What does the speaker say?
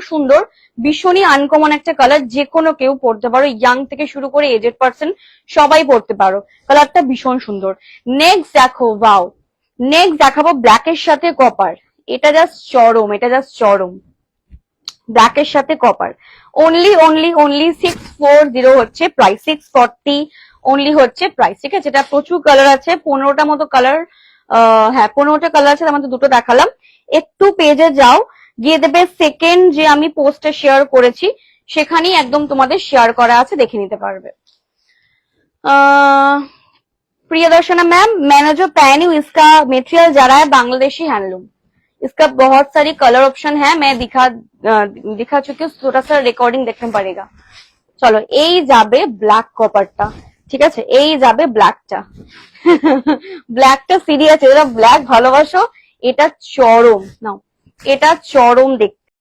সুন্দর, ভীষণই আনকমন একটা কালার, যে কোনো কেউ পরতে পারো, ইয়াং থেকে শুরু করে এজেড পার্সন সবাই পরতে পারো, কালারটা ভীষণ সুন্দর। নেক্সট দেখো, ওয়াও, নেক্সট দেখাবো ব্ল্যাকের সাথে কপার। এটা জাস্ট চরম, এটা জাস্ট চরম, ব্ল্যাকের সাথে কপার। অনলি অনলি অনলি 640 হচ্ছে প্রাইস, 640 অনলি হচ্ছে প্রাইস, ঠিক আছে। এটা প্রচুর কালার আছে, 15টা মতো কালার, হ্যাঁ 15টা কালার আছে, তার মধ্যে দুটো দেখালাম। একটু পেজে যাও, গিয়ে দেবে সেকেন্ড যে আমি পোস্টে শেয়ার করেছি, সেখানেই একদম তোমাদের শেয়ার করা আছে, দেখে নিতে পারবে। प्रियदर्शना मैम, मैंने जो पहनी हूँ इसका मटेरियल जा रहा है बांग्लादेशी हैंडलूम, इसका बहुत सारी कलर ऑप्शन है, मैं दिखा चुकी हूँ, थोड़ा सा रिकॉर्डिंग देखना पड़ेगा। চলো, এই যাবে ব্ল্যাক কপারটা, ঠিক আছে, এই যাবে ব্ল্যাকটা। ব্ল্যাকটা সিরিয়াস, এরা ব্ল্যাক ভালোবাসো, এটা চরম, নাও এটা চরম দেখতে।